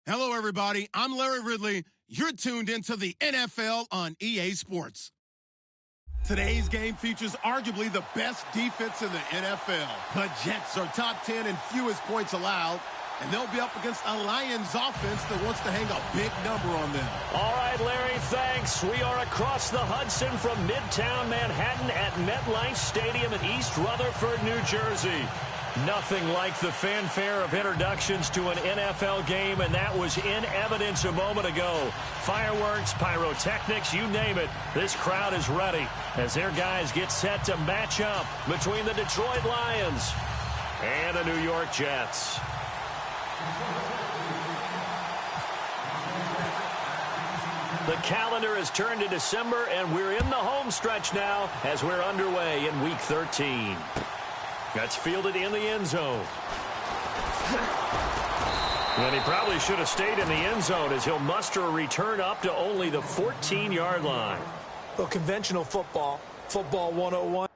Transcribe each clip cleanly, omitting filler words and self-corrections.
Hello, everybody. I'm Larry Ridley. You're tuned into the NFL on EA Sports. Today's game features arguably the best defense in the NFL. The Jets are top 10 in fewest points allowed, and they'll be up against a Lions offense that wants to hang a big number on them. All right, Larry, thanks. We are across the Hudson from Midtown Manhattan at MetLife Stadium in East Rutherford, New Jersey. Nothing like the fanfare of introductions to an NFL game, and that was in evidence a moment ago. Fireworks, pyrotechnics, you name it. This crowd is ready as their guys get set to match up between the Detroit Lions and the New York Jets. The calendar has turned to December, and we're in the home stretch now as we're underway in Week 13. That's fielded in the end zone. And he probably should have stayed in the end zone as he'll muster a return up to only the 14-yard line. Well, conventional football 101.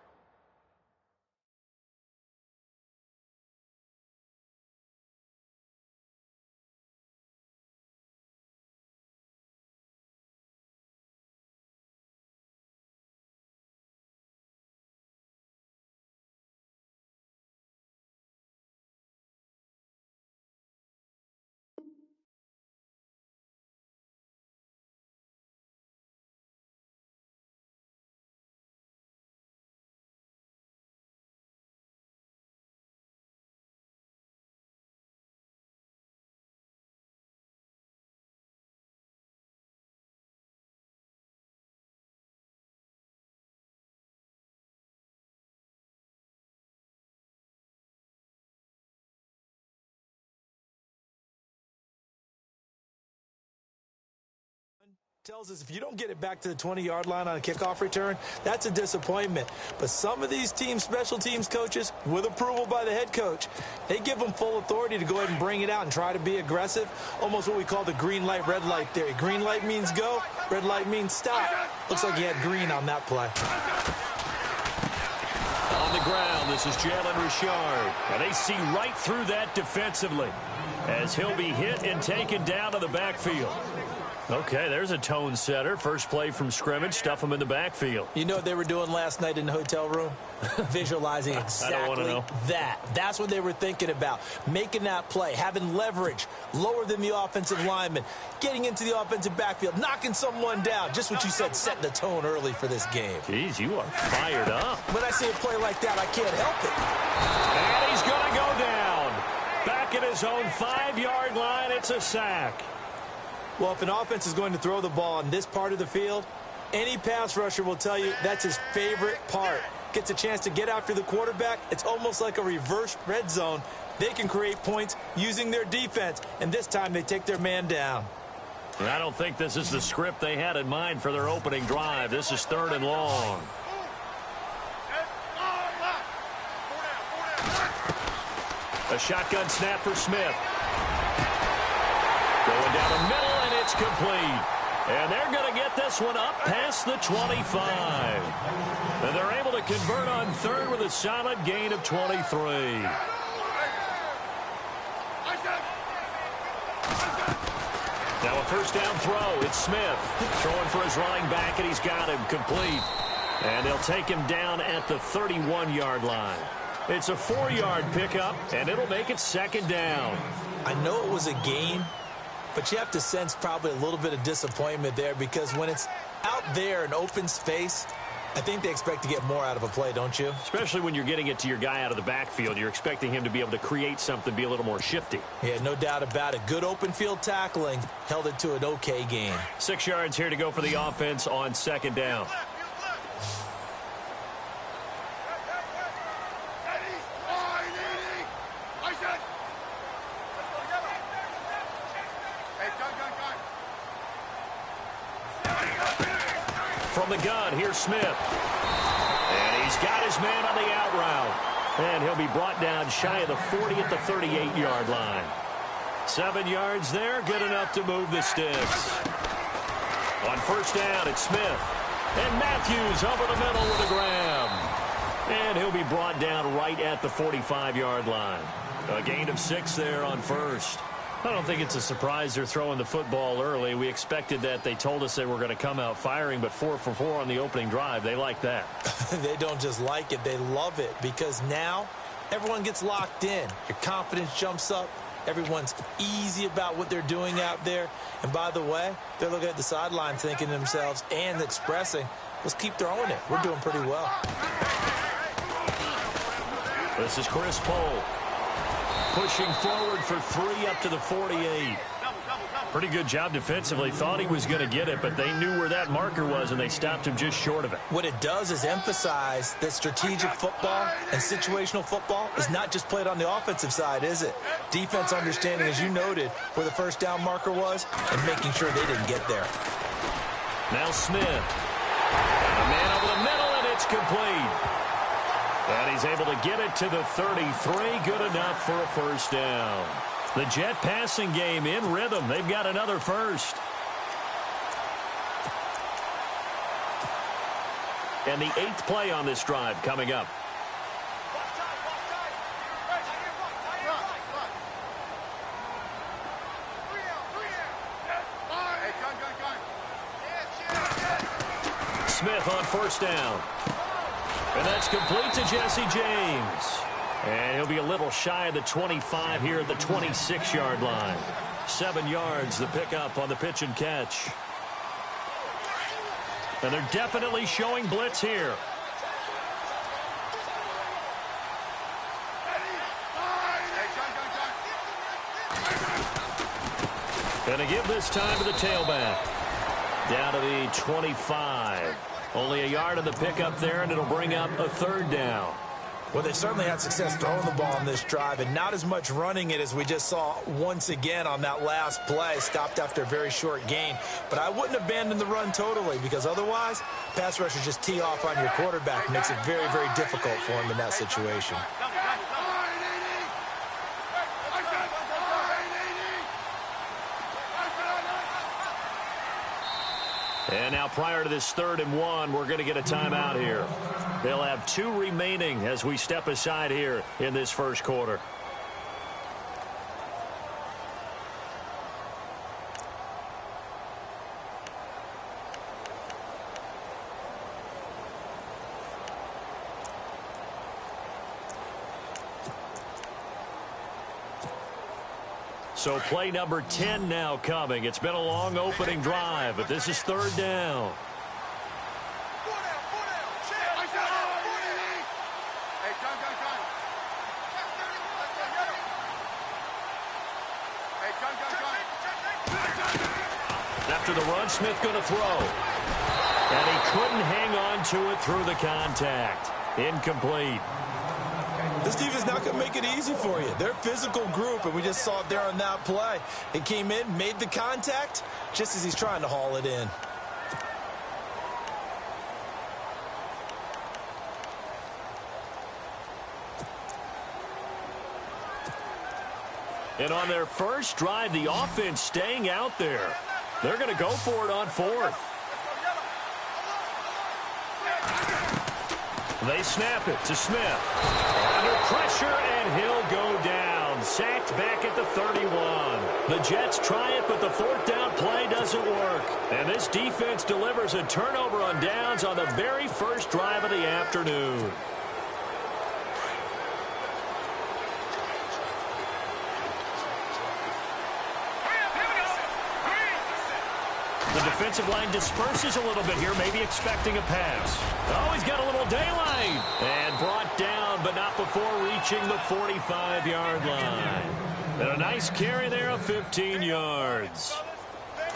Tells us if you don't get it back to the 20-yard line on a kickoff return, that's a disappointment. But some of these teams, special teams coaches, with approval by the head coach, they give them full authority to go ahead and bring it out and try to be aggressive, almost what we call the green light, red light theory. Green light means go, red light means stop. Looks like he had green on that play. On the ground, this is Jalen Richard. And they see right through that defensively as he'll be hit and taken down to the backfield. Okay, there's a tone setter. First play from scrimmage, stuff him in the backfield. You know what they were doing last night in the hotel room? Visualizing exactly that. That's what they were thinking about. Making that play, having leverage, lower than the offensive lineman, getting into the offensive backfield, knocking someone down. Just what you said, setting the tone early for this game. Jeez, you are fired up. When I see a play like that, I can't help it. And he's going to go down. Back at his own 5-yard line, it's a sack. Well, if an offense is going to throw the ball in this part of the field, any pass rusher will tell you that's his favorite part. Gets a chance to get after the quarterback. It's almost like a reverse red zone. They can create points using their defense, and this time they take their man down. And I don't think this is the script they had in mind for their opening drive. This is 3rd and long. A shotgun snap for Smith. Going down the middle, and it's complete. And they're going to get this one up past the 25. And they're able to convert on 3rd with a solid gain of 23. Now a first down throw. It's Smith throwing for his running back, and he's got him complete. And they'll take him down at the 31-yard line. It's a 4-yard pickup, and it'll make it 2nd down. I know it was a gain, but you have to sense probably a little bit of disappointment there because when it's out there in open space, I think they expect to get more out of a play, don't you? Especially when you're getting it to your guy out of the backfield. You're expecting him to be able to create something, be a little more shifty. Yeah, no doubt about it. Good open field tackling held it to an okay gain. 6 yards here to go for the offense on 2nd down. From the gun, here's Smith. And he's got his man on the out route. And he'll be brought down shy of the 40 at the 38-yard line. 7 yards there, good enough to move the sticks. On first down, it's Smith. And Matthews over the middle with a grab. And he'll be brought down right at the 45-yard line. A gain of 6 there on first. I don't think it's a surprise they're throwing the football early. We expected that. They told us they were going to come out firing, but 4 for 4 on the opening drive. They like that. They don't just like it. They love it because now everyone gets locked in. Your confidence jumps up. Everyone's easy about what they're doing out there. And by the way, they're looking at the sideline thinking to themselves and expressing, let's keep throwing it. We're doing pretty well. This is Chris Pohl. Pushing forward for 3 up to the 48. Pretty good job defensively. Thought he was going to get it, but they knew where that marker was, and they stopped him just short of it. What it does is emphasize that strategic football and situational football is not just played on the offensive side, is it? Defense understanding, as you noted, where the first down marker was and making sure they didn't get there. Now Smith. And a man over the middle, and it's complete. And he's able to get it to the 33. Good enough for a first down. The Jet passing game in rhythm. They've got another first. And the 8th play on this drive coming up. Smith on first down. And that's complete to Jesse James. And he'll be a little shy of the 25 here at the 26-yard line. 7 yards, the pickup on the pitch and catch. And they're definitely showing blitz here. And a give this time to the tailback. Down to the 25. Only a yard of the pickup there, and it'll bring up a 3rd down. Well, they've certainly had success throwing the ball on this drive, and not as much running it as we just saw once again on that last play. Stopped after a very short gain. But I wouldn't abandon the run totally, because otherwise, pass rushers just tee off on your quarterback. Makes it very, very difficult for him in that situation. And now prior to this 3rd and 1, we're going to get a timeout here. They'll have 2 remaining as we step aside here in this first quarter. So play number 10 now coming. It's been a long opening drive, but this is 3rd down. After the run, Smith going to throw. And he couldn't hang on to it through the contact. Incomplete. This defense is not going to make it easy for you. They're a physical group, and we just saw it there on that play. It came in, made the contact, just as he's trying to haul it in. And on their first drive, the offense staying out there. They're going to go for it on 4th. They snap it to Smith. Under pressure, and he'll go down. Sacked back at the 31. The Jets try it, but the 4th down play doesn't work. And this defense delivers a turnover on downs on the very first drive of the afternoon. The defensive line disperses a little bit here, maybe expecting a pass. Oh, he's got a little daylight. And brought down, but not before reaching the 45-yard line. And a nice carry there of 15 yards.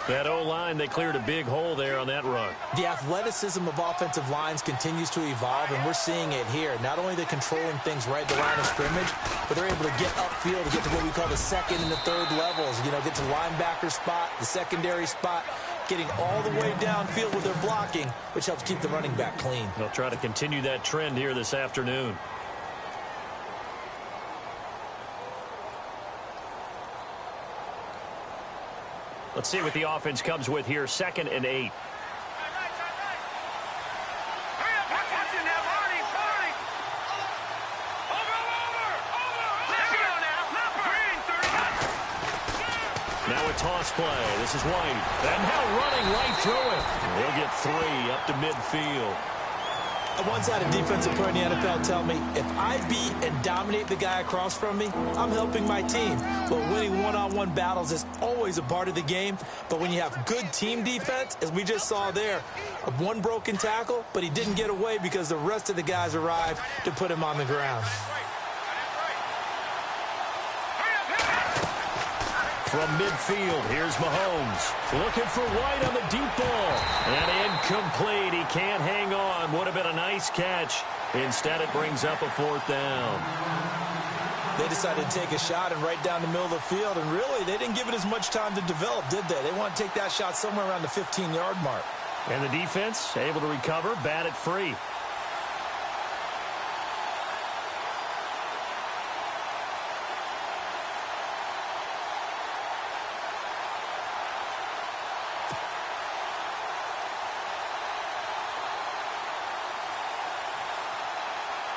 That O-line, they cleared a big hole there on that run. The athleticism of offensive lines continues to evolve, and we're seeing it here. Not only are they controlling things right at the line of scrimmage, but they're able to get upfield to get to what we call the 2nd and the 3rd levels. You know, get to the linebacker spot, the secondary spot, getting all the way downfield with their blocking, which helps keep the running back clean. They'll try to continue that trend here this afternoon. Let's see what the offense comes with here. 2nd and 8. Now a toss play. This is White. And now running right through it. He'll get 3 up to midfield. I once had a defensive player in the NFL tell me, if I beat and dominate the guy across from me, I'm helping my team. But winning one-on-one battles is always a part of the game. But when you have good team defense, as we just saw there, one broken tackle, but he didn't get away because the rest of the guys arrived to put him on the ground. From midfield, here's Mahomes. Looking for White on the deep ball. And incomplete. He can't hang on. Would have been a nice catch. Instead, it brings up a 4th down. They decided to take a shot and right down the middle of the field. And really, they didn't give it as much time to develop, did they? They want to take that shot somewhere around the 15-yard mark. And the defense able to recover, bat it free.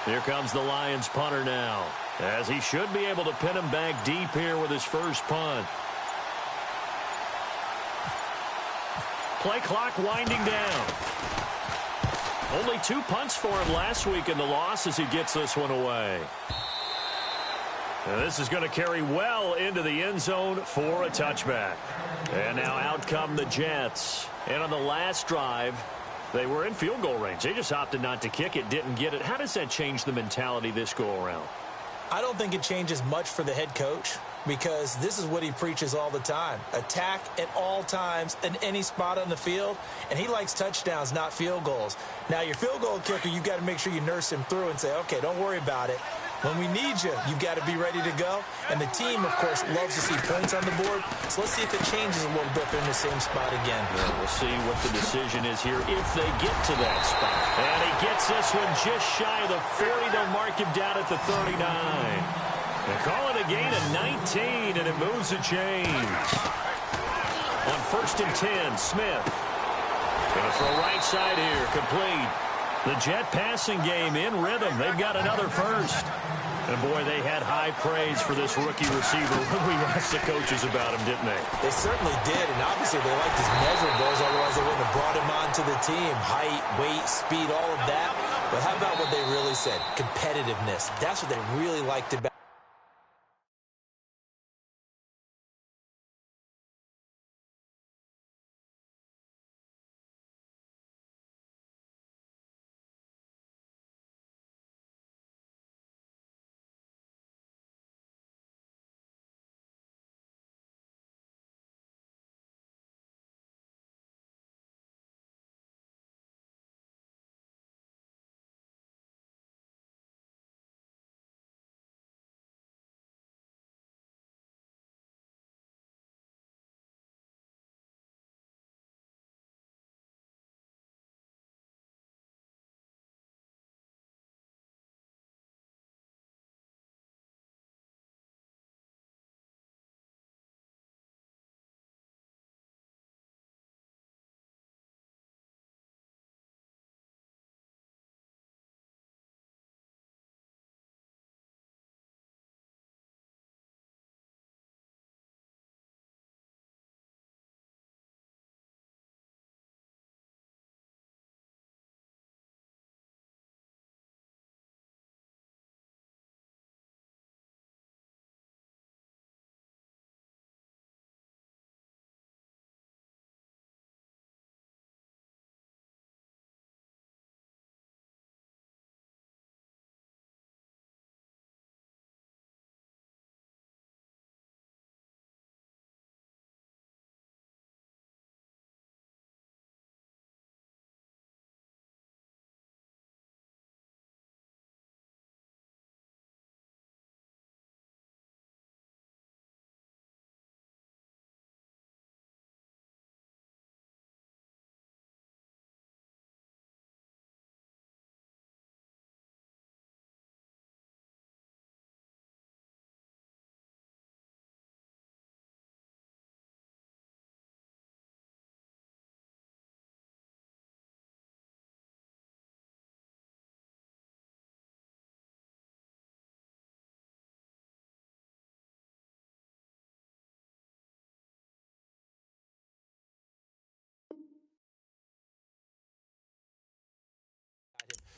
Here comes the Lions punter now, as he should be able to pin him back deep here with his first punt. Play clock winding down. Only 2 punts for him last week in the loss as he gets this one away. And this is going to carry well into the end zone for a touchback. And now out come the Jets. And on the last drive, they were in field goal range. They just opted not to kick it, didn't get it. How does that change the mentality this go-around? I don't think it changes much for the head coach because this is what he preaches all the time. Attack at all times in any spot on the field, and he likes touchdowns, not field goals. Now, your field goal kicker, you've got to make sure you nurse him through and say, okay, don't worry about it. When we need you, you've got to be ready to go. And the team, of course, loves to see points on the board. So let's see if it changes a little bit. They're in the same spot again. Yeah, we'll see what the decision is here if they get to that spot. And he gets this one just shy of the 40. They'll mark him down at the 39. They call it a gain of 19, and it moves the chains. On 1st and 10, Smith. Going to throw right side here, complete. The Jet passing game in rhythm. They've got another first. And, boy, they had high praise for this rookie receiver when we asked the coaches about him, didn't they? They certainly did, and obviously they liked his measurables. Otherwise, they wouldn't have brought him onto the team. Height, weight, speed, all of that. But how about what they really said? Competitiveness. That's what they really liked about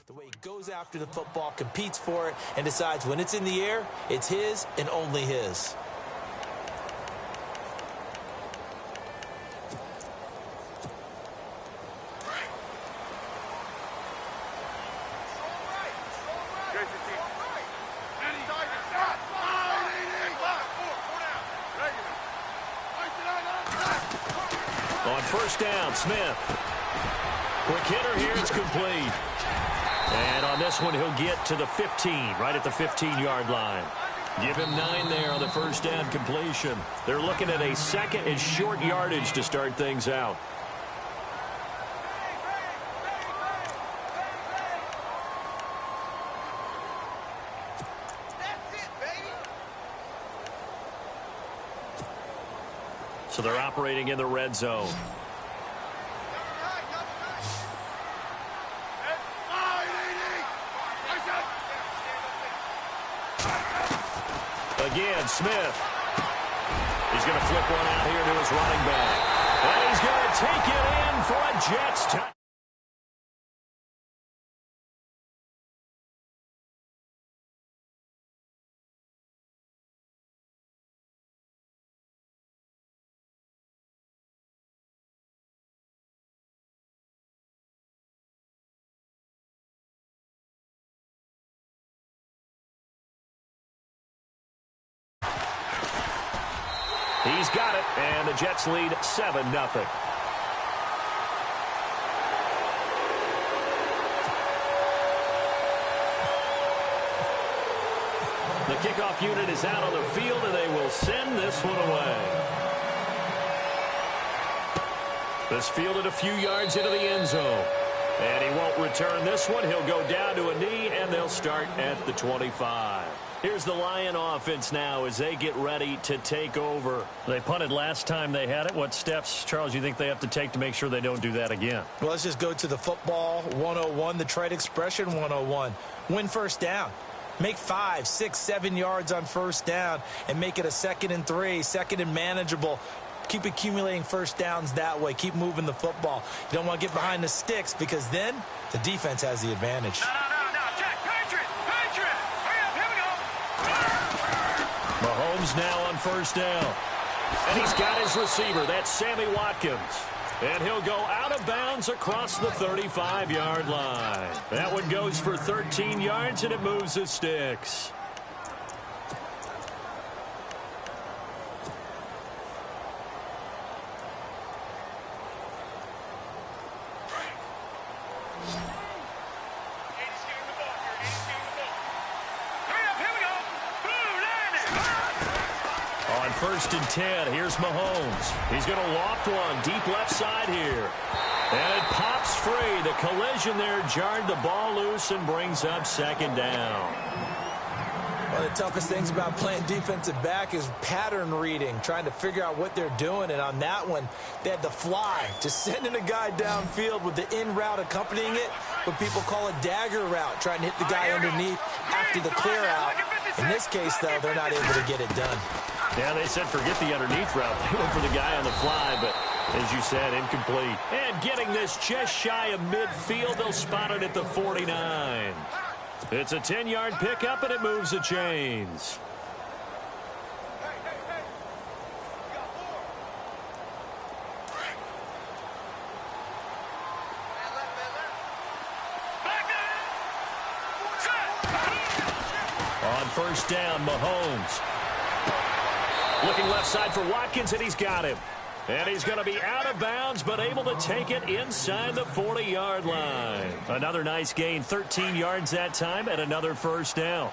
The way he goes after the football, competes for it, and decides when it's in the air, it's his and only his. On first down, Smith. Quick hitter here, it's complete. And on this one, he'll get to the 15, right at the 15-yard line. Give him 9 there on the first down completion. They're looking at a second and short yardage to start things out. So they're operating in the red zone. Again, Smith. He's going to flip one out here to his running back. And he's going to take it in for a Jets touchdown. He's got it, and the Jets lead 7-0. The kickoff unit is out on the field, and they will send this one away. This fielded a few yards into the end zone. And he won't return this one. He'll go down to a knee, and they'll start at the 25. Here's the Lion offense now as they get ready to take over. They punted last time they had it. What steps, Charles, you think they have to take to make sure they don't do that again? Well, let's just go to the football 101, the trade expression 101. Win first down. Make 5, 6, 7 yards on first down and make it a 2nd and 3, 2nd and manageable. Keep accumulating first downs that way. Keep moving the football. You don't want to get behind the sticks because then the defense has the advantage. No, Jack, Patriot! Hurry up, here we go! Mahomes now on first down. And he's got his receiver. That's Sammy Watkins. And he'll go out of bounds across the 35-yard line. That one goes for 13 yards, and it moves the sticks. First and 10. Here's Mahomes. He's going to loft one deep left side here. And it pops free. The collision there jarred the ball loose and brings up 2nd down. One of the toughest things about playing defensive back is pattern reading, trying to figure out what they're doing. And on that one, they had the fly, just sending a guy downfield with the in route accompanying it, what people call a dagger route, trying to hit the guy underneath after the clear out. In this case, though, they're not able to get it done. Yeah, they said forget the underneath route. They went for the guy on the fly, but as you said, incomplete. And getting this just shy of midfield, they'll spot it at the 49. It's a 10-yard pickup, and it moves the chains. On first down, Mahomes. Looking left side for Watkins, and he's got him. And he's going to be out of bounds, but able to take it inside the 40-yard line. Another nice gain, 13 yards that time, and another first down.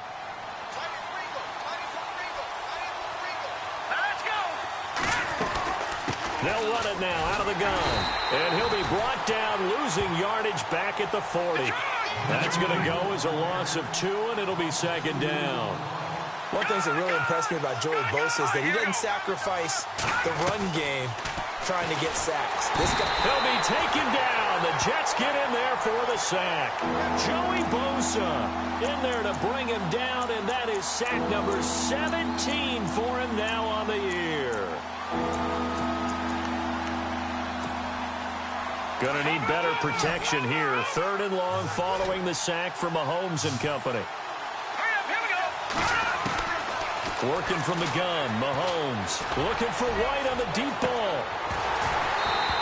They'll run it now out of the gun. And he'll be brought down, losing yardage back at the 40. That's going to go as a loss of 2, and it'll be 2nd down. One of the things that really impressed me about Joey Bosa is that he doesn't sacrifice the run game trying to get sacks. This guy, he'll be taken down. The Jets get in there for the sack. Joey Bosa in there to bring him down, and that is sack number 17 for him now on the year. Going to need better protection here. 3rd and long following the sack from Mahomes and company. Hurry up, here we go. Working from the gun, Mahomes looking for White on the deep ball.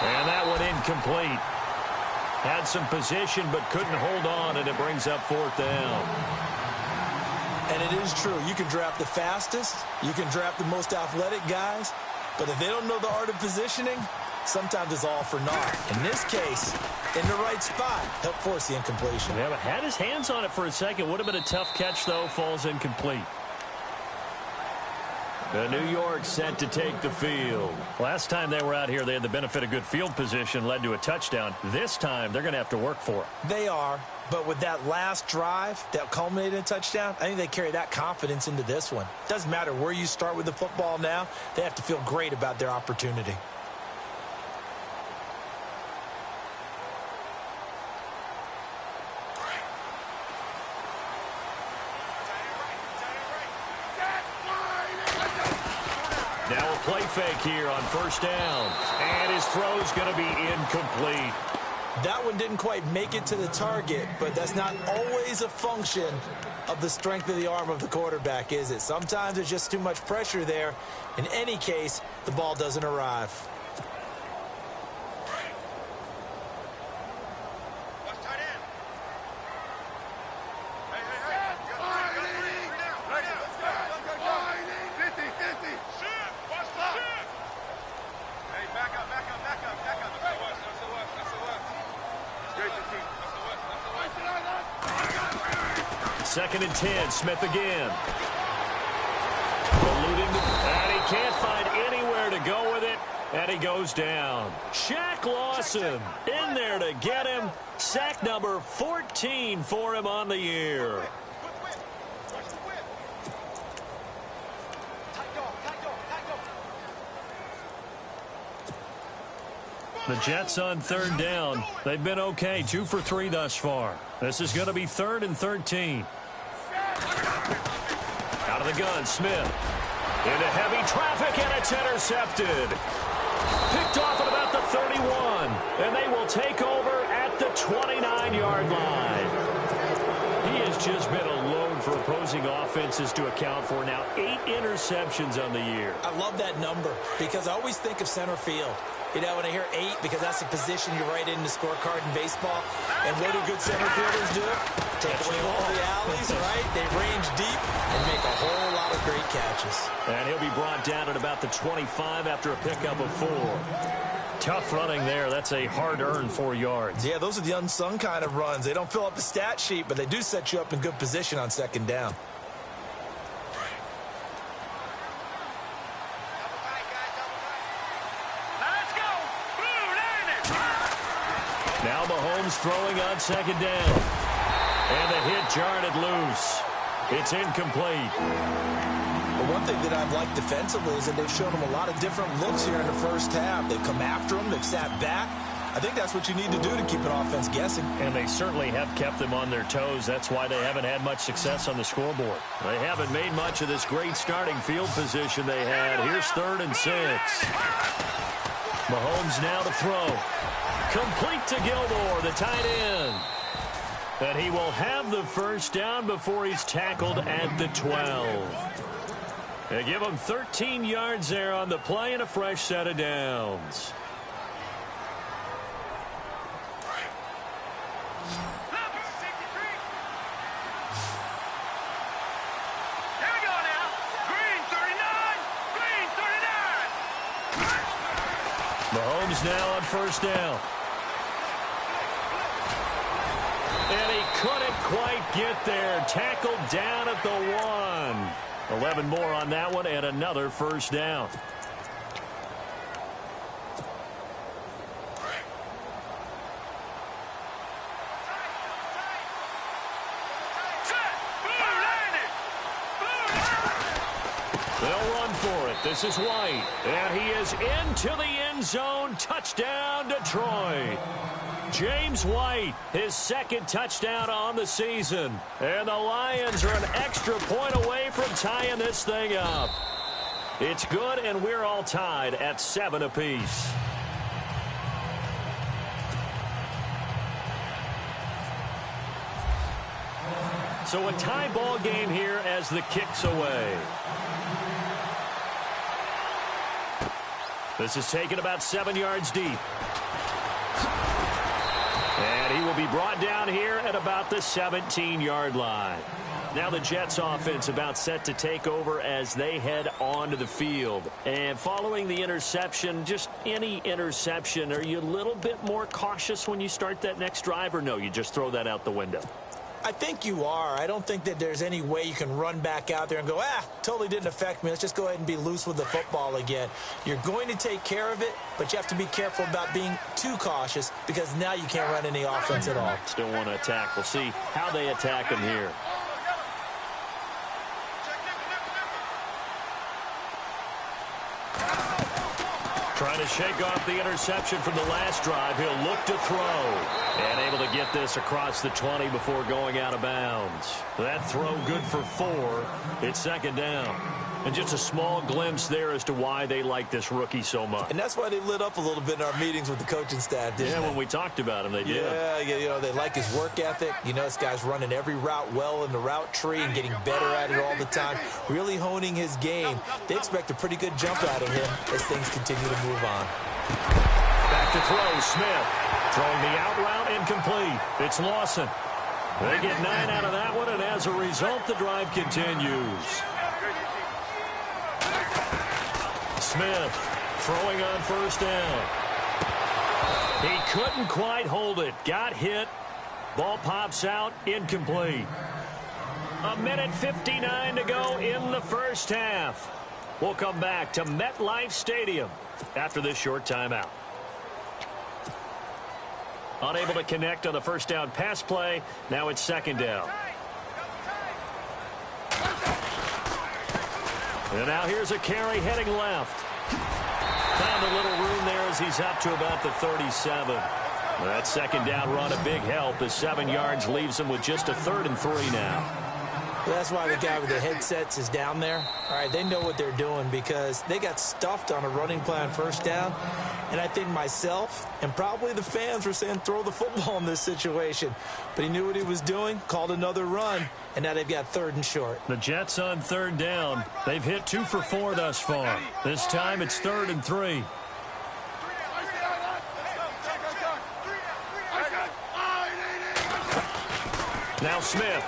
And that one incomplete. Had some position but couldn't hold on, and it brings up 4th down. And it is true. You can draft the fastest. You can draft the most athletic guys. But if they don't know the art of positioning, sometimes it's all for naught. In this case, in the right spot, help force the incompletion. Yeah, but had his hands on it for a second. Would have been a tough catch, though. Falls incomplete. The New York set to take the field. Last time they were out here, they had the benefit of good field position, led to a touchdown. This time, they're going to have to work for it. They are, but with that last drive that culminated in a touchdown, I think they carry that confidence into this one. Doesn't matter where you start with the football now, they have to feel great about their opportunity. Now a play fake here on 1st down. And his throw's going to be incomplete. That one didn't quite make it to the target, but that's not always a function of the strength of the arm of the quarterback, is it? Sometimes there's just too much pressure there. In any case, the ball doesn't arrive. Second and 10, Smith again. Eluding, and he can't find anywhere to go with it, and he goes down. Shaq Lawson in there to get him. Sack number 14 for him on the year. The Jets on 3rd down. They've been okay, 2 for 3 thus far. This is going to be 3rd and 13. Out of the gun, Smith. Into heavy traffic, and it's intercepted. Picked off at about the 31, and they will take over at the 29-yard line. He has just been a load for opposing offenses to account for. Now 8 interceptions on the year. I love that number because I always think of center field. You know, when I hear 8, because that's the position you write in the scorecard in baseball. And what do good center fielders do? Take away all the alleys, right? They range deep and make a whole lot of great catches. And he'll be brought down at about the 25 after a pickup of 4. Tough running there. That's a hard-earned 4 yards. Yeah, those are the unsung kind of runs. They don't fill up the stat sheet, but they do set you up in good position on 2nd down. Now Mahomes throwing on 2nd down. And the hit jarred it loose. It's incomplete. But one thing that I've liked defensively is that they've shown them a lot of different looks here in the first half. They've come after them. They've sat back. I think that's what you need to do to keep an offense guessing. And they certainly have kept them on their toes. That's why they haven't had much success on the scoreboard. They haven't made much of this great starting field position they had. Here's 3rd and 6. Mahomes now to throw. Complete to Gilmore, the tight end. And he will have the 1st down before he's tackled at the 12. They give him 13 yards there on the play and a fresh set of downs. Mahomes now on 1st down. And he couldn't quite get there. Tackled down at the 1. 11 more on that one and another 1st down. They'll run for it. This is White. And he is into the end zone. Touchdown, Detroit. James White, his 2nd touchdown on the season. And the Lions are an extra point away from tying this thing up. It's good, and we're all tied at 7 apiece. So a tie ball game here as the kick's away. This is taken about 7 yards deep. And he will be brought down here at about the 17-yard line. Now the Jets offense about set to take over as they head onto the field. And following the interception, just any interception, are you a little bit more cautious when you start that next drive, or no, you just throw that out the window? I think you are. I don't think that there's any way you can run back out there and go, totally didn't affect me. Let's just go ahead and be loose with the football again. You're going to take care of it, but you have to be careful about being too cautious because now you can't run any offense at all. Still want to attack. We'll see how they attack him here. Trying to shake off the interception from the last drive. He'll look to throw. And able to get this across the 20 before going out of bounds. That throw good for 4. It's second down. And just a small glimpse there as to why they like this rookie so much. And that's why they lit up a little bit in our meetings with the coaching staff, didn't they? When we talked about him, they did. Yeah, they like his work ethic. This guy's running every route well in the route tree and getting better at it all the time, really honing his game. They expect a pretty good jump out of him as things continue to move on. Back to throw, Smith. Throwing the out route incomplete. It's Lawson. They get 9 out of that one, and as a result, the drive continues. Smith throwing on first down. He couldn't quite hold it. Got hit. Ball pops out. Incomplete. 1:59 to go in the first half. We'll come back to MetLife Stadium after this short timeout. Unable to connect on the first down pass play. Now it's second down. And now here's a carry heading left. Found a little room there as he's up to about the 37. That second down run a big help as 7 yards leaves him with just a 3rd and 3 now. Well, that's why the guy with the headsets is down there. All right, they know what they're doing because they got stuffed on a running play on first down. And I think myself and probably the fans were saying throw the football in this situation. But he knew what he was doing, called another run, and now they've got 3rd and short. The Jets on 3rd down. They've hit 2 for 4 thus far. This time it's 3rd and 3. Now Smith.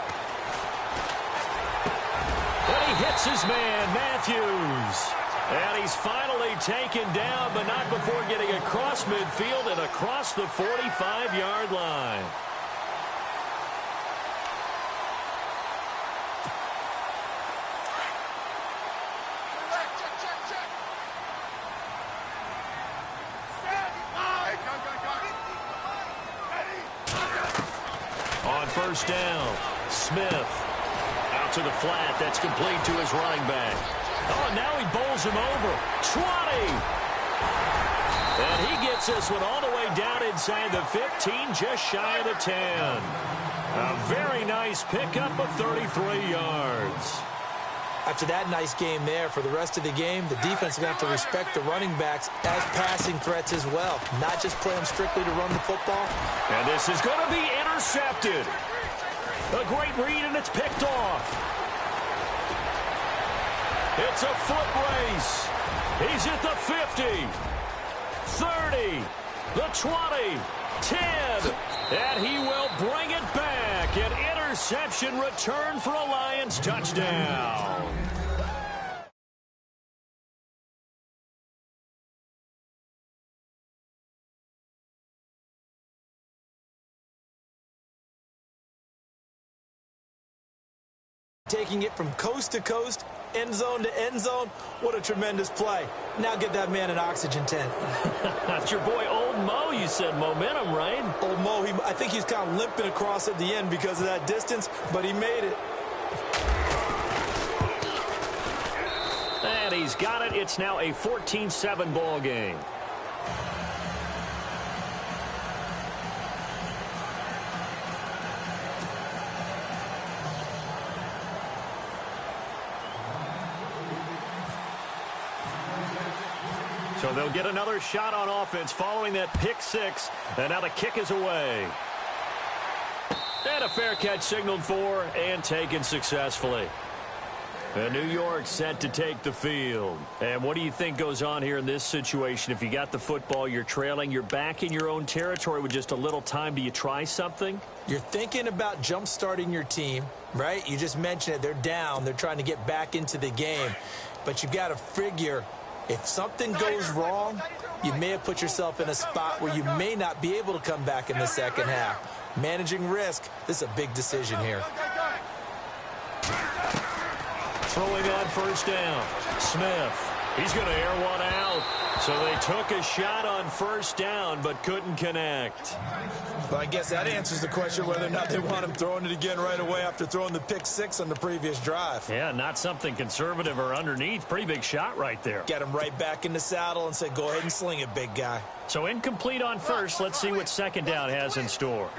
And he hits his man, Matthews. And he's finally taken down, but not before getting across midfield and across the 45-yard line. On first down, Smith. Out to the flat. That's complete to his running back. Oh, and now he bowls him over. 20. And he gets this one all the way down inside the 15, just shy of the 10. A very nice pickup of 33 yards. After that nice game there, for the rest of the game, the defense is going to have to respect the running backs as passing threats as well. Not just play them strictly to run the football. And this is going to be intercepted. A great read, and it's picked off. It's a foot race. He's at the 50, 30, the 20, 10, and he will bring it back. An interception return for a Lions touchdown. Taking it from coast to coast, end zone to end zone. What a tremendous play. Now get that man an oxygen tent. That's your boy Old Mo. You said momentum, right? Old Mo, I think he's kind of limping across at the end because of that distance, but he made it. And he's got it. It's now a 14-7 ball game. So they'll get another shot on offense following that pick six. And now the kick is away. And And a fair catch signaled for and taken successfully. And New York set to take the field. And what do you think goes on here in this situation? If you got the football, you're trailing, you're back in your own territory with just a little time. Do you try something? You're thinking about jump-starting your team, right? You just mentioned it. They're down. They're trying to get back into the game. But you've got to figure if something goes wrong, you may have put yourself in a spot where you may not be able to come back in the second half. Managing risk, this is a big decision here. Throwing on first down. Smith. He's going to air one out. So they took a shot on first down but couldn't connect. Well, I guess that answers the question whether or not they want him throwing it again right away after throwing the pick six on the previous drive. Yeah, not something conservative or underneath. Pretty big shot right there. Get him right back in the saddle and say, go ahead and sling it, big guy. So incomplete on first. Let's see what second down has in store.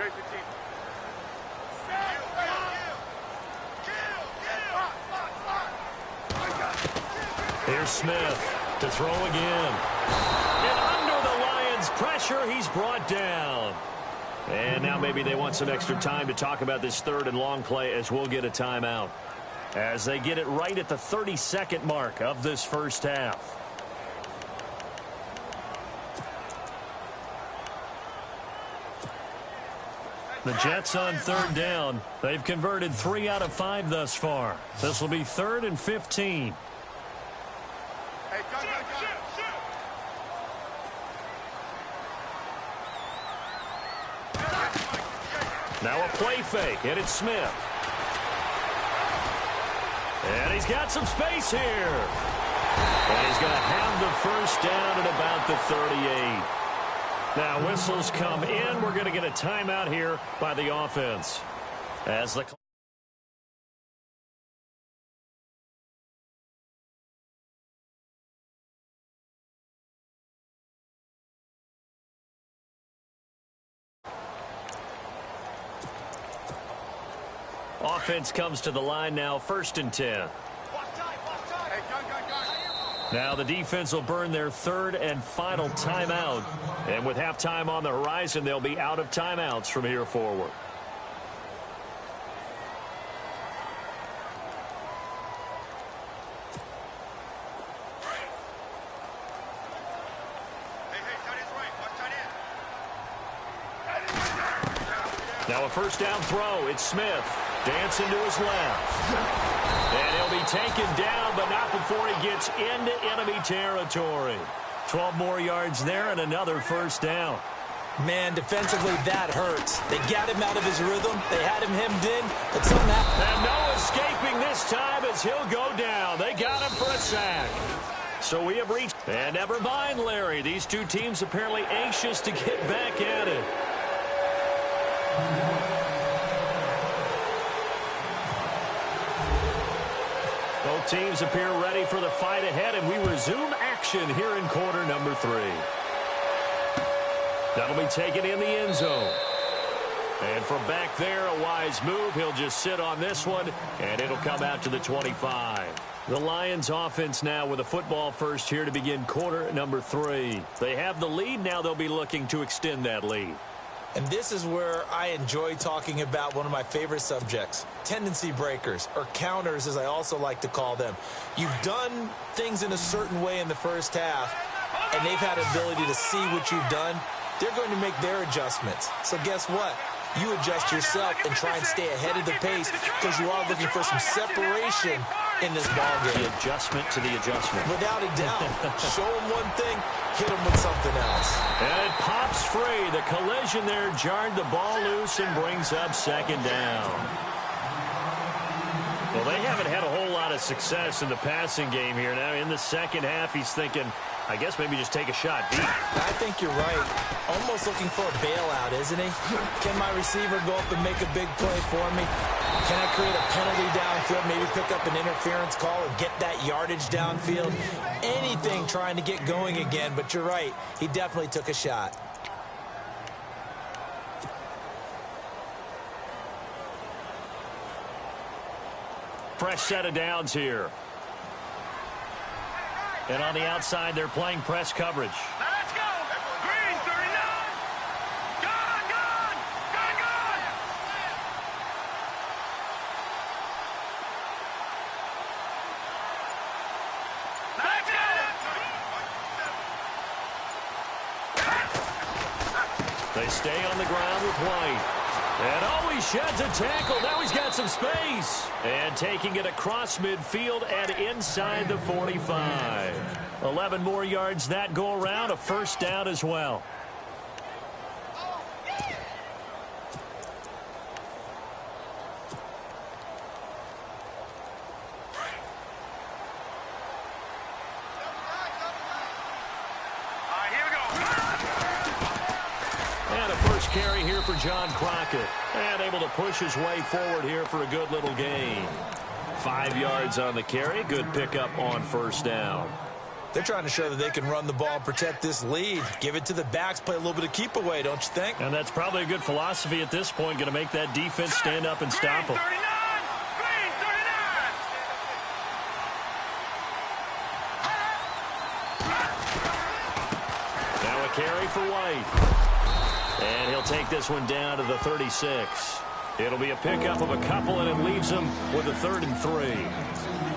Here's Smith to throw again. And under the Lions' pressure, he's brought down. And now maybe they want some extra time to talk about this third and long play as we'll get a timeout. As they get it right at the 30-second mark of this first half. The Jets on third down. They've converted 3 out of 5 thus far. This will be 3rd and 15. Now a play fake, and it's Smith. And he's got some space here. And he's going to have the first down at about the 38. Now whistles come in. We're going to get a timeout here by the offense. As the offense comes to the line now, 1st and 10. Now the defense will burn their 3rd and final timeout. And with halftime on the horizon, they'll be out of timeouts from here forward. Now a first down throw. It's Smith. Dancing to his left. And he'll be taken down, but not before he gets into enemy territory. 12 more yards there and another first down. Man, defensively, that hurts. They got him out of his rhythm. They had him hemmed in, but somehow... And no escaping this time as he'll go down. They got him for a sack. So we have reached... And never mind, Larry. These two teams apparently anxious to get back at it. Both teams appear ready for the fight ahead, and we resume action here in quarter number 3. That'll be taken in the end zone. And from back there, a wise move. He'll just sit on this one, and it'll come out to the 25. The Lions offense now with a football first here to begin quarter number 3. They have the lead. Now they'll be looking to extend that lead. And this is where I enjoy talking about one of my favorite subjects, tendency breakers, or counters as I also like to call them. You've done things in a certain way in the first half, and they've had ability to see what you've done. They're going to make their adjustments. So guess what? You adjust yourself and try and stay ahead of the pace because you are looking for some separation in this ballgame. The adjustment to the adjustment. Without a doubt. Show them one thing, hit them with something else. And it pops free. The collision there jarred the ball loose and brings up second down. Well, they haven't had a whole lot of success in the passing game here. Now, in the second half, he's thinking, I guess maybe just take a shot deep. I think you're right. Almost looking for a bailout, isn't he? Can my receiver go up and make a big play for me? Can I create a penalty downfield, maybe pick up an interference call and get that yardage downfield? Anything trying to get going again, but you're right. He definitely took a shot. Fresh set of downs here. And on the outside, they're playing press coverage. Now let's go. Green, 39. Gone, gone, gone, gone. They stay on the ground with White. And oh, he sheds a tackle. Now he's got some space. And taking it across midfield and inside the 45. 11 more yards that go around. A first down as well. Carry here for John Crockett. And able to push his way forward here for a good little gain. 5 yards on the carry. Good pickup on first down. They're trying to show that they can run the ball and protect this lead. Give it to the backs, play a little bit of keep away, don't you think? And that's probably a good philosophy at this point. Going to make that defense stand up and stop them. Now a carry for White. And he'll take this one down to the 36. It'll be a pickup of a couple, and it leaves him with a 3rd and 3.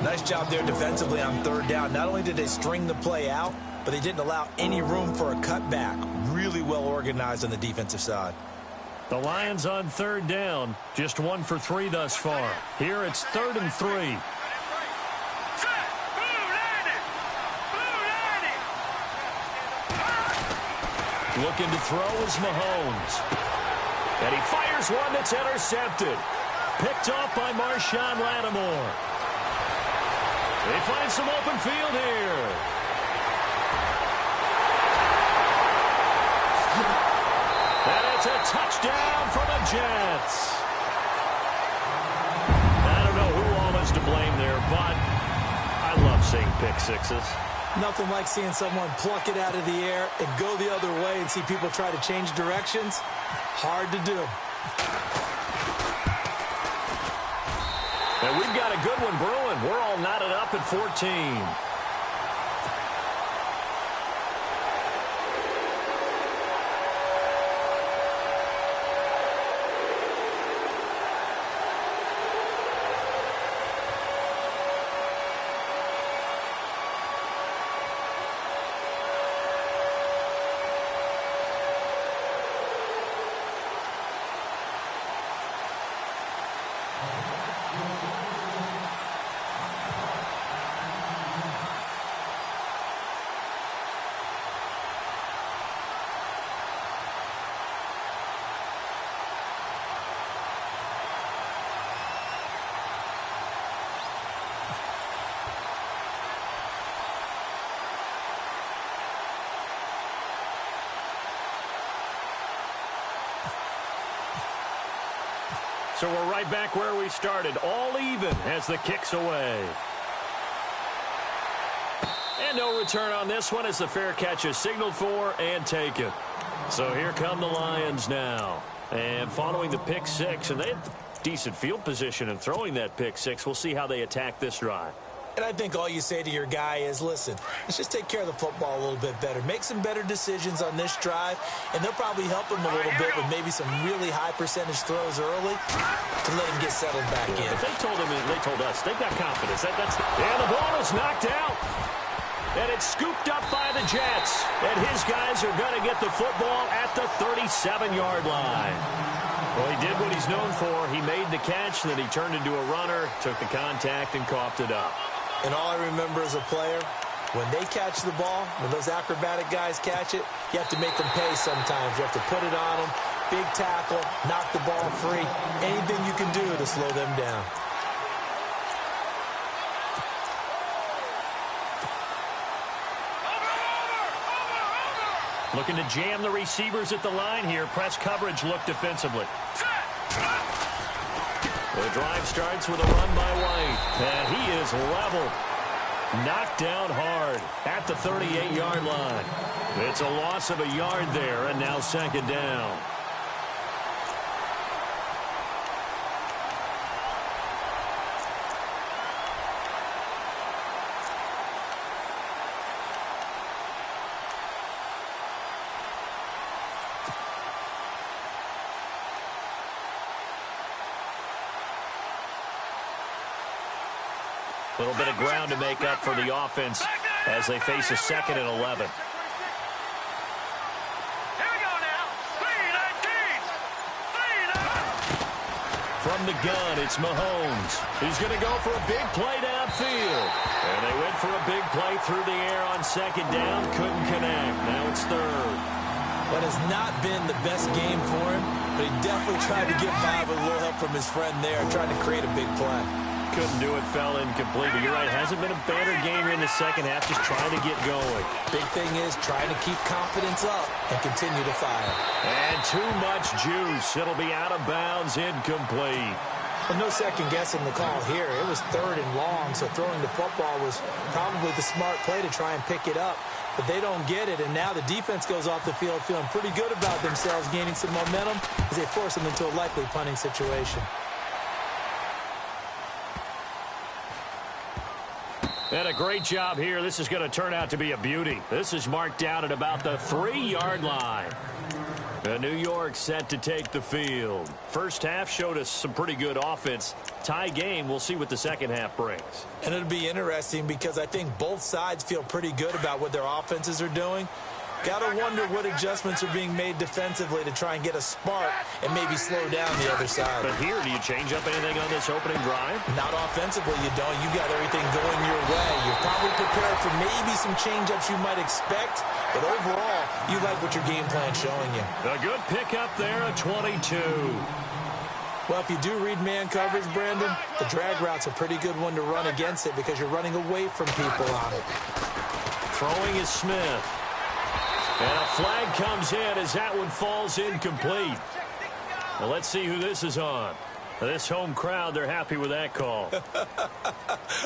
Nice job there defensively on 3rd down. Not only did they string the play out, but they didn't allow any room for a cutback. Really well organized on the defensive side. The Lions on 3rd down. Just 1 for 3 thus far. Here it's 3rd and 3. Looking to throw is Mahomes. And he fires one that's intercepted. Picked off by Marshawn Lattimore. They find some open field here. And it's a touchdown for the Jets. I don't know who all is to blame there, but I love seeing pick sixes. Nothing like seeing someone pluck it out of the air and go the other way and see people try to change directions. Hard to do. And we've got a good one brewing. We're all knotted up at 14. So we're right back where we started, all even as the kick's away. And no return on this one as the fair catch is signaled for and taken. So here come the Lions now. And following the pick six, and they had decent field position in throwing that pick six. We'll see how they attack this drive. And I think all you say to your guy is, listen, let's just take care of the football a little bit better. Make some better decisions on this drive, and they'll probably help him a little bit with maybe some really high percentage throws early to let him get settled back in. But they told him, and they told us, they've got confidence. And the ball is knocked out. And it's scooped up by the Jets. And his guys are going to get the football at the 37-yard line. Well, he did what he's known for. He made the catch, then he turned into a runner, took the contact, and coughed it up. And all I remember as a player, when they catch the ball, when those acrobatic guys catch it, you have to make them pay sometimes. You have to put it on them, big tackle, knock the ball free, anything you can do to slow them down. Looking to jam the receivers at the line here. Press coverage look defensively. The drive starts with a run by White. And he is leveled. Knocked down hard at the 38-yard line. It's a loss of a yard there, and now second down. A little bit of ground to make up for the offense as they face a 2nd and 11. Here we go now. 3 and From the gun, it's Mahomes. He's going to go for a big play downfield. And they went for a big play through the air on second down. Couldn't connect. Now it's third. That has not been the best game for him, but he definitely tried to get by with a little help from his friend there, trying to create a big play. Couldn't do it, fell incomplete. But you're right, hasn't been a better game here in the second half, just trying to get going. Big thing is trying to keep confidence up and continue to fire. And too much juice. It'll be out of bounds, incomplete. Well, no second guessing the call here. It was 3rd and long, so throwing the football was probably the smart play to try and pick it up. But they don't get it, and now the defense goes off the field feeling pretty good about themselves, gaining some momentum as they force them into a likely punting situation. And a great job here. This is going to turn out to be a beauty. This is marked down at about the 3-yard line. New York set to take the field. First half showed us some pretty good offense. Tie game, we'll see what the second half brings. And it'll be interesting because I think both sides feel pretty good about what their offenses are doing. Got to wonder what adjustments are being made defensively to try and get a spark and maybe slow down the other side. But here, do you change up anything on this opening drive? Not offensively, you don't. You got everything going your way. You're probably prepared for maybe some change-ups you might expect, but overall, you like what your game plan's showing you. A good pickup there, a 22. Well, if you do read man coverage, Brandon, the drag route's a pretty good one to run against it because you're running away from people on it. Throwing is Smith. And a flag comes in as that one falls incomplete. Well, let's see who this is on. This home crowd, they're happy with that call.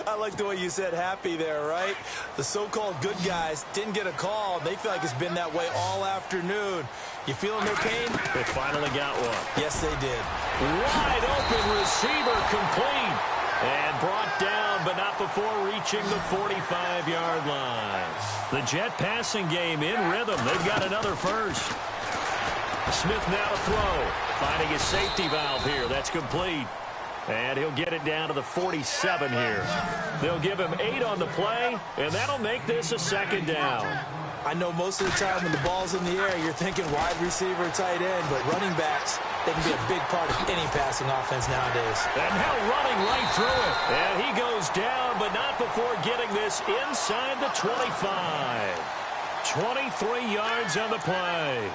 I like the way you said happy there, right? The so-called good guys didn't get a call. They feel like it's been that way all afternoon. You feeling their pain? They finally got one. Yes, they did. Wide open receiver complete. And brought down, but not before reaching the 45-yard line. The Jet passing game in rhythm. They've got another first. Smith now to throw. Finding his safety valve here. That's complete. And he'll get it down to the 47 here. They'll give him 8 on the play, and that'll make this a second down. I know most of the time when the ball's in the air, you're thinking wide receiver, tight end, but running backs, they can be a big part of any passing offense nowadays. And now running right through it. And he goes down, but not before getting this inside the 25. 23 yards on the play.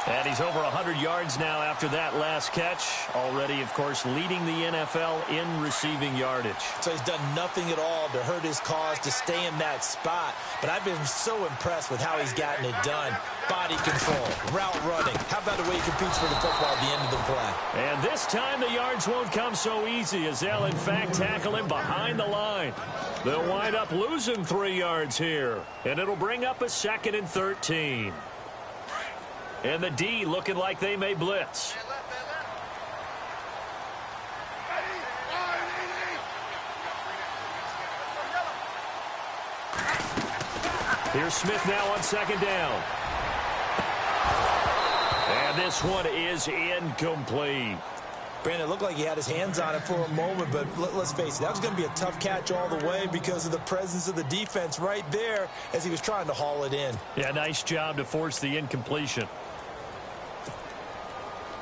And he's over 100 yards now after that last catch. Already, of course, leading the NFL in receiving yardage. So he's done nothing at all to hurt his cause, to stay in that spot. But I've been so impressed with how he's gotten it done. Body control, route running. How about the way he competes for the football at the end of the play? And this time the yards won't come so easy as they'll, in fact, tackle him behind the line. They'll wind up losing 3 yards here. And it'll bring up a 2nd and 13. And the D looking like they may blitz. Here's Smith now on 2nd down. And this one is incomplete. Brandon, it looked like he had his hands on it for a moment, but let's face it, that was going to be a tough catch all the way because of the presence of the defense right there as he was trying to haul it in. Yeah, nice job to force the incompletion.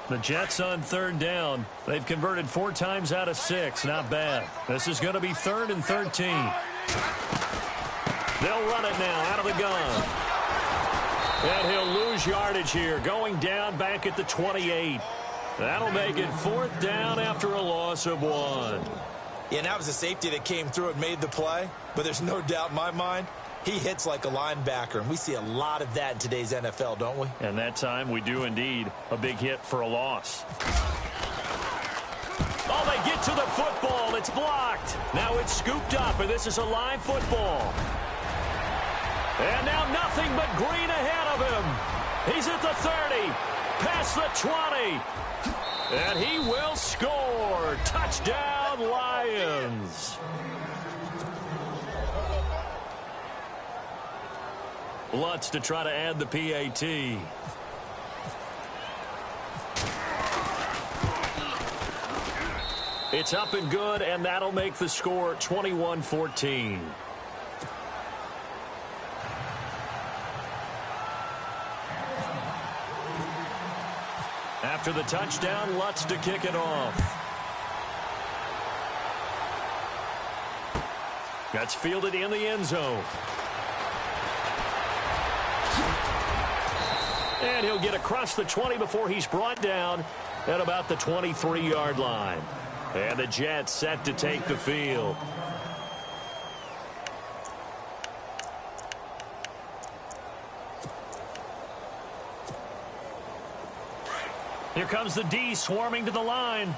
The Jets on 3rd down. They've converted 4 times out of 6. Not bad. This is going to be 3rd and 13. They'll run it now out of the gun. And he'll lose yardage here. Going down back at the 28. That'll make it 4th down after a loss of 1. Yeah, and that was a safety that came through and made the play. But there's no doubt in my mind, he hits like a linebacker, and we see a lot of that in today's NFL, don't we? And that time we do indeed. A big hit for a loss. Oh, they get to the football. It's blocked. Now it's scooped up, and this is a live football. And now nothing but green ahead of him. He's at the 30, past the 20. And he will score. Touchdown, Lions. Lutz to try to add the PAT. It's up and good, and that'll make the score 21-14. After the touchdown, Lutz to kick it off. That's fielded in the end zone. And he'll get across the 20 before he's brought down at about the 23-yard line. And the Jets set to take the field. Here comes the D swarming to the line.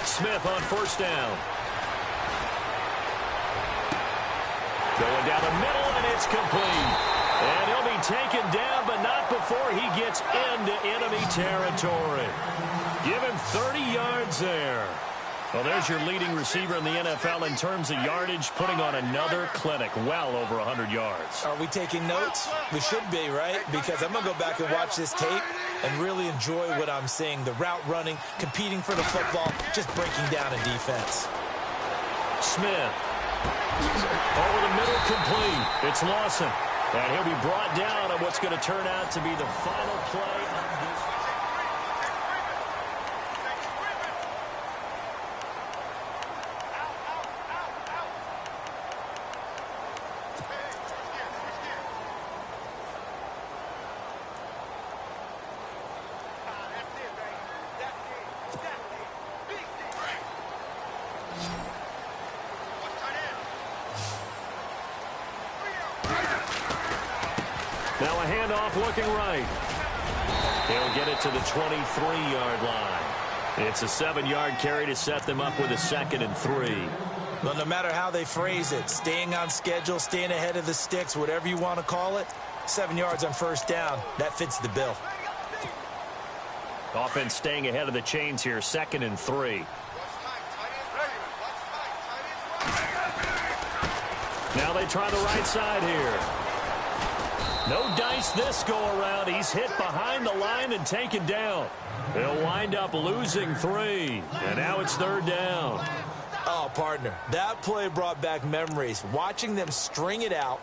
Smith on first down. Going down the middle, and it's complete. And he'll be taken down, but not before he gets into enemy territory. Give him 30 yards there. Well, there's your leading receiver in the NFL in terms of yardage, putting on another clinic, well over 100 yards. Are we taking notes? We should be, right? Because I'm going to go back and watch this tape and really enjoy what I'm seeing. The route running, competing for the football, just breaking down a defense. Smith. Over the middle, complete. It's Lawson. And he'll be brought down on what's going to turn out to be the final play of this. Now a handoff looking right. He'll get it to the 23-yard line. It's a 7-yard carry to set them up with a 2nd and 3. Well, no matter how they phrase it, staying on schedule, staying ahead of the sticks, whatever you want to call it, 7 yards on first down, that fits the bill. Offense staying ahead of the chains here, 2nd and 3. Now they try the right side here. No dice this go-around. He's hit behind the line and taken down. They'll wind up losing 3. And now it's 3rd down. Oh, partner, that play brought back memories. Watching them string it out,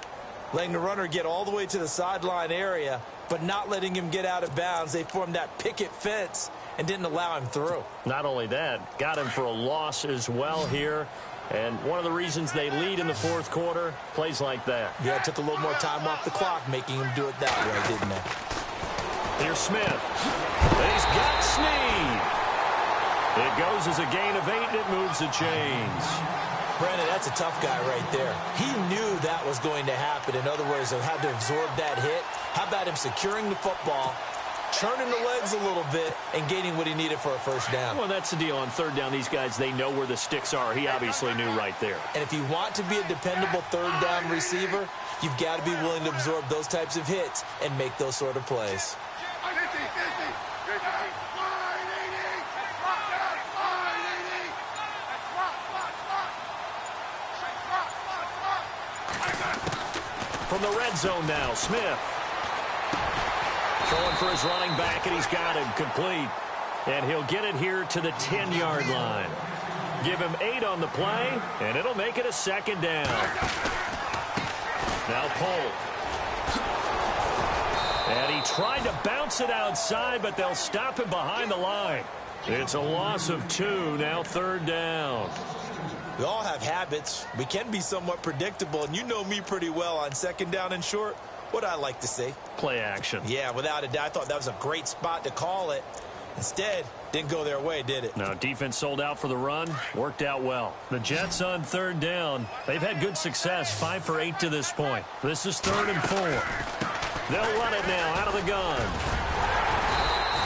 letting the runner get all the way to the sideline area, but not letting him get out of bounds. They formed that picket fence and didn't allow him through. Not only that, got him for a loss as well here. And one of the reasons they lead in the 4th quarter, plays like that. Yeah, it took a little more time off the clock, making him do it that way, didn't it? Here's Smith. He's got Snead. It goes as a gain of 8, and it moves the chains. Brandon, that's a tough guy right there. He knew that was going to happen. In other words, he had to absorb that hit. How about him securing the football, turning the legs a little bit, and gaining what he needed for a first down? Well, that's the deal. On 3rd down, these guys, they know where the sticks are. He obviously knew right there. And if you want to be a dependable 3rd down receiver, you've got to be willing to absorb those types of hits and make those sort of plays. From the red zone now, Smith. Throwing for his running back, and he's got him complete. And he'll get it here to the 10-yard line. Give him 8 on the play, and it'll make it a 2nd down. Now Polk. And he tried to bounce it outside, but they'll stop him behind the line. It's a loss of 2, now 3rd down. We all have habits. We can be somewhat predictable, and you know me pretty well on 2nd down and short. What I like to see. Play action. Yeah, without a doubt. I thought that was a great spot to call it. Instead, didn't go their way, did it? No, defense sold out for the run. Worked out well. The Jets on 3rd down. They've had good success. 5 for 8 to this point. This is 3rd and 4. They'll run it now out of the gun.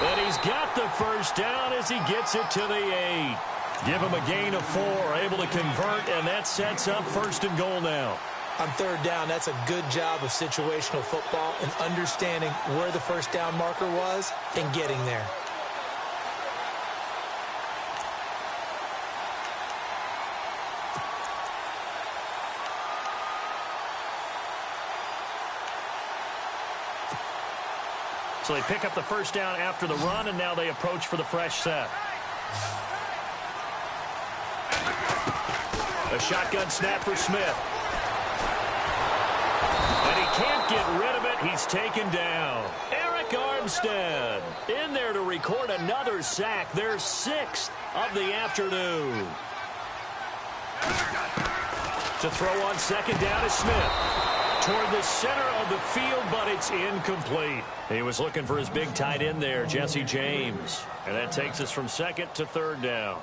And he's got the first down as he gets it to the 8. Give him a gain of 4. Able to convert, and that sets up 1st and goal now. On 3rd down, that's a good job of situational football and understanding where the first down marker was and getting there. So they pick up the first down after the run, and now they approach for the fresh set. A shotgun snap for Smith. And he can't get rid of it. He's taken down. Eric Armstead in there to record another sack. Their 6th of the afternoon. To throw on second down is Smith. Toward the center of the field, but it's incomplete. He was looking for his big tight end there, Jesse James. And that takes us from second to third down.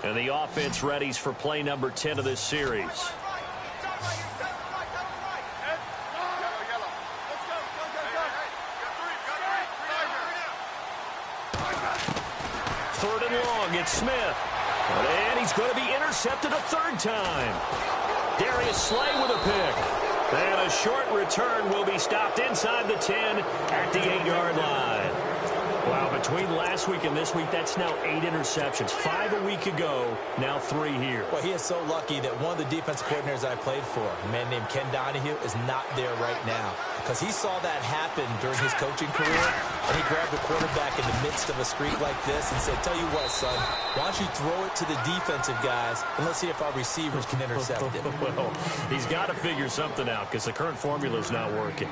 And the offense readies for play number 10 of this series. Third and long, it's Smith. And he's going to be intercepted a third time. Darius Slay with a pick. And a short return will be stopped inside the 10 at the 8-yard line. Wow, between last week and this week, that's now 8 interceptions. 5 a week ago, now 3 here. Well, he is so lucky that one of the defense coordinators I played for, a man named Ken Donahue, is not there right now. Because he saw that happen during his coaching career, and he grabbed the quarterback in the midst of a streak like this and said, tell you what, son, why don't you throw it to the defensive guys, and let's see if our receivers can intercept it. Well, he's got to figure something out because the current formula is not working.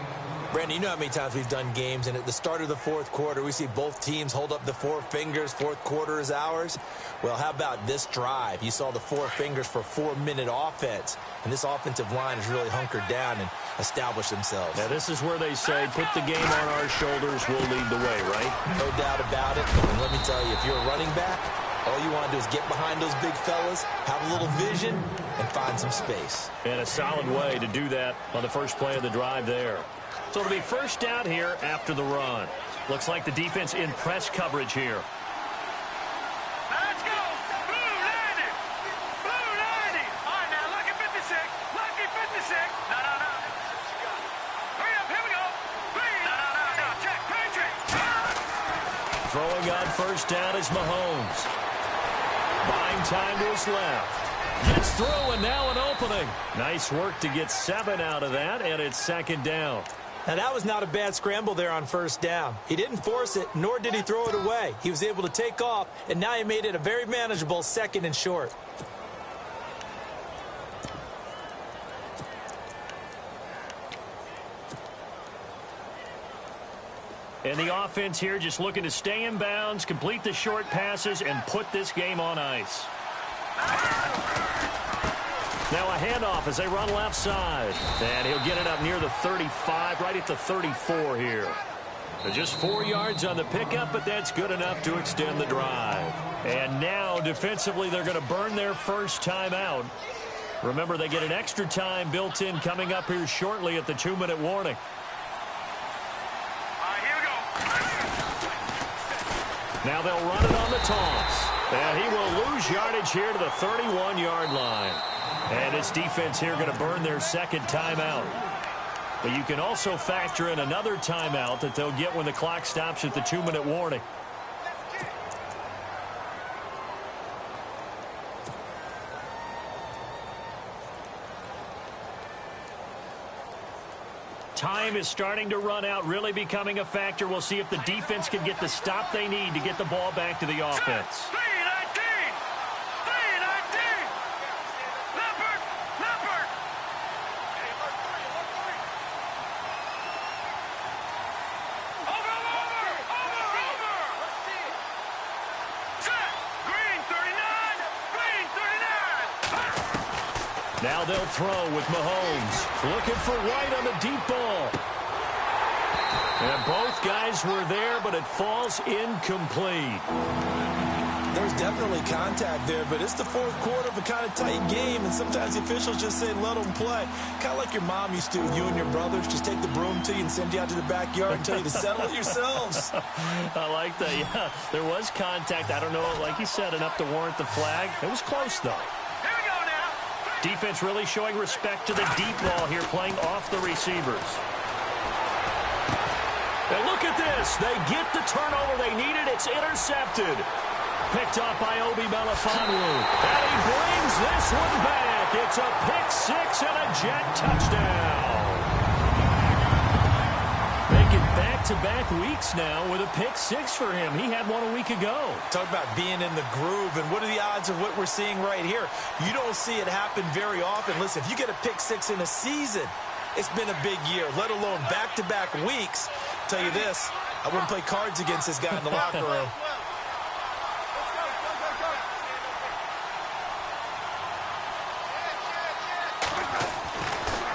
Brandon, you know how many times we've done games, and at the start of the fourth quarter, we see both teams hold up the 4 fingers, fourth quarter is ours. Well, how about this drive? You saw the 4 fingers for 4-minute offense, and this offensive line has really hunkered down and established themselves. Now, this is where they say, put the game on our shoulders, we'll lead the way, right? No doubt about it, and let me tell you, if you're a running back, all you want to do is get behind those big fellas, have a little vision, and find some space. And a solid way to do that on the first play of the drive there. So it'll be first down here after the run. Looks like the defense in press coverage here. Let's go. Blue 90. Blue 90. All right, now, lucky 56. Lucky 56. No. Hurry up, here we go. Please. No. Check, Patriot. Throwing on first down is Mahomes. Buying time to his left. Gets through, and now an opening. Nice work to get 7 out of that, and it's second down. Now, that was not a bad scramble there on first down. He didn't force it, nor did he throw it away. He was able to take off, and now he made it a very manageable second and short. And the offense here just looking to stay in bounds, complete the short passes, and put this game on ice. Now a handoff as they run left side. And he'll get it up near the 35, right at the 34 here. Just 4 yards on the pickup, but that's good enough to extend the drive. And now defensively they're going to burn their first timeout. Remember, they get an extra time built in coming up here shortly at the 2-minute warning. Here we go. Now they'll run it on the toss. And he will lose yardage here to the 31-yard line. And this defense here going to burn their second timeout. But you can also factor in another timeout that they'll get when the clock stops at the 2-minute warning. Time is starting to run out, really becoming a factor. We'll see if the defense can get the stop they need to get the ball back to the offense. 319. Leopard. Over. Set. Green 39. Now they'll throw with Mahomes. Looking for White on the deep ball. And both guys were there, but it falls incomplete. There's definitely contact there, but it's the fourth quarter of a kind of tight game, and sometimes the officials just say, let them play. Kind of like your mom used to with you and your brothers. Just take the broom to you and send you out to the backyard and tell you to settle it yourselves. I like that, yeah. There was contact. I don't know, like you said, enough to warrant the flag. It was close, though. Here we go now. Defense really showing respect to the deep ball here, playing off the receivers. And look at this. They get the turnover they needed. It's intercepted. Picked up by Obi Melifonwu. And he brings this one back. It's a pick six and a Jet touchdown. Make it back back-to-back weeks now with a pick six for him. He had one a week ago. Talk about being in the groove, and what are the odds of what we're seeing right here? You don't see it happen very often. Listen, if you get a pick six in a season, it's been a big year, let alone back-to-back weeks. I'll tell you this, I wouldn't play cards against this guy in the locker room.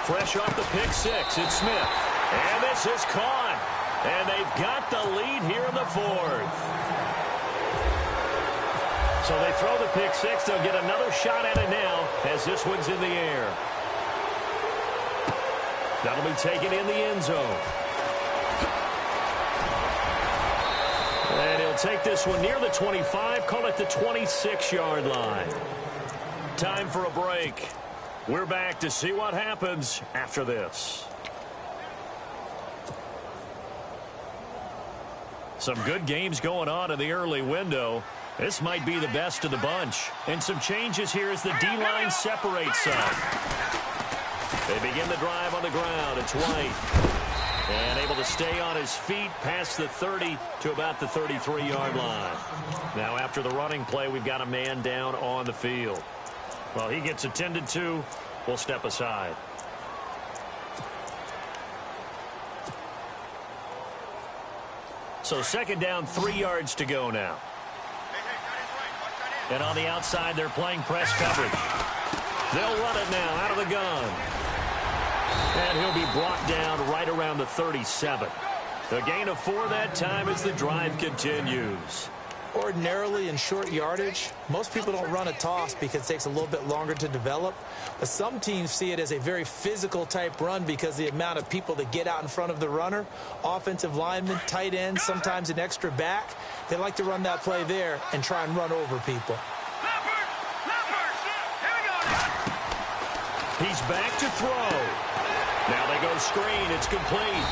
Fresh off the pick six, it's Smith. And this is caught. And they've got the lead here in the fourth. So they throw the pick six. They'll get another shot at it now as this one's in the air. That'll be taken in the end zone. And he'll take this one near the 25, call it the 26-yard line. Time for a break. We're back to see what happens after this. Some good games going on in the early window. This might be the best of the bunch. And some changes here as the D-line separates some. They begin the drive on the ground. It's White. And able to stay on his feet past the 30 to about the 33-yard line. Now after the running play, we've got a man down on the field. Well, he gets attended to. We'll step aside. So second down, 3 yards to go now. And on the outside, they're playing press coverage. They'll run it now out of the gun. And he'll be brought down right around the 37. A gain of 4 that time as the drive continues. Ordinarily in short yardage, most people don't run a toss because it takes a little bit longer to develop. But some teams see it as a very physical type run because the amount of people that get out in front of the runner, offensive linemen, tight ends, sometimes an extra back, they like to run that play there and try and run over people. He's back to throw. Now they go screen. It's complete.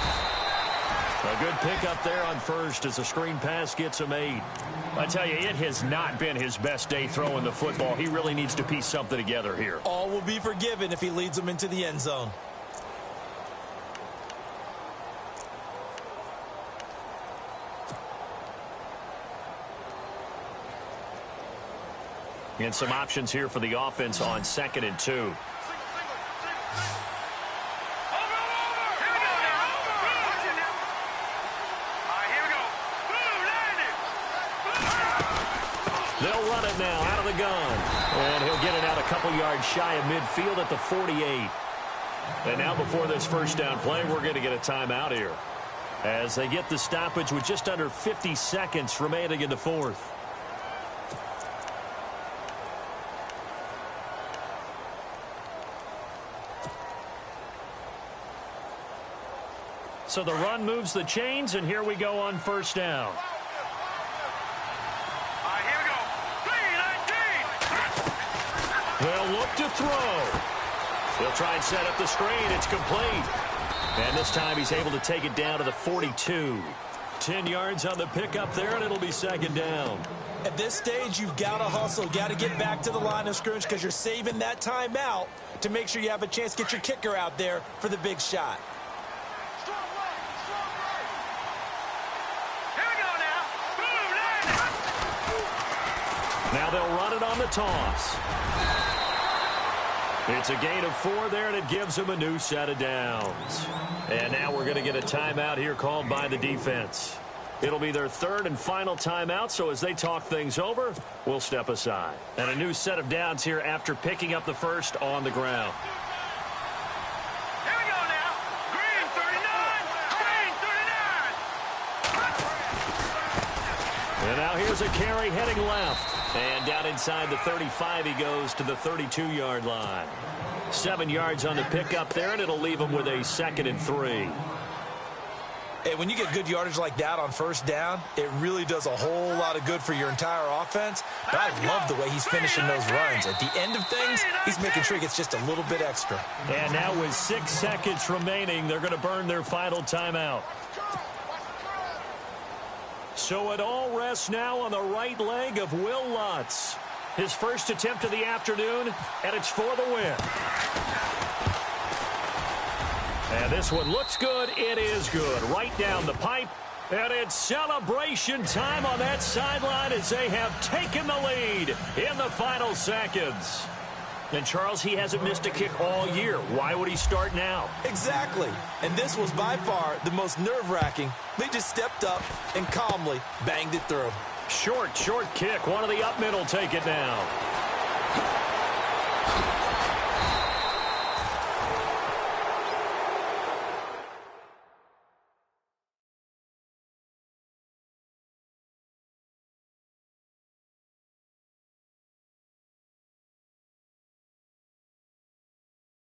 A good pickup there on first as the screen pass gets him 8. I tell you, it has not been his best day throwing the football. He really needs to piece something together here. All will be forgiven if he leads them into the end zone. And some options here for the offense on 2nd and 2. They'll run it now out of the gun. And he'll get it out a couple yards shy of midfield at the 48. And now before this first down play, we're going to get a timeout here as they get the stoppage with just under 50 seconds remaining in the fourth. So the run moves the chains, and here we go on first down. They'll look to throw. He'll try and set up the screen. It's complete. And this time he's able to take it down to the 42. 10 yards on the pickup there, and it'll be second down. At this stage, you've got to hustle. Got to get back to the line of scrimmage because you're saving that timeout to make sure you have a chance to get your kicker out there for the big shot. Now they'll run it on the toss. It's a gain of 4 there, and it gives them a new set of downs. And now we're going to get a timeout here called by the defense. It'll be their third and final timeout, so as they talk things over, we'll step aside. And a new set of downs here after picking up the first on the ground. Here we go now. Green 39. Green 39. And now here's a carry heading left. And down inside the 35, he goes to the 32-yard line. 7 yards on the pickup there, and it'll leave him with a 2nd and 3. Hey, when you get good yardage like that on first down, it really does a whole lot of good for your entire offense. But I love the way he's finishing those runs. At the end of things, he's making sure he gets just a little bit extra. And now with 6 seconds remaining, they're going to burn their final timeout. So it all rests now on the right leg of Will Lutz. His first attempt of the afternoon, and it's for the win. And this one looks good. It is good. Right down the pipe. And it's celebration time on that sideline as they have taken the lead in the final seconds. And, Charles, he hasn't missed a kick all year. Why would he start now? Exactly. And this was by far the most nerve-wracking. They just stepped up and calmly banged it through. Short kick. One of the up middle take it down.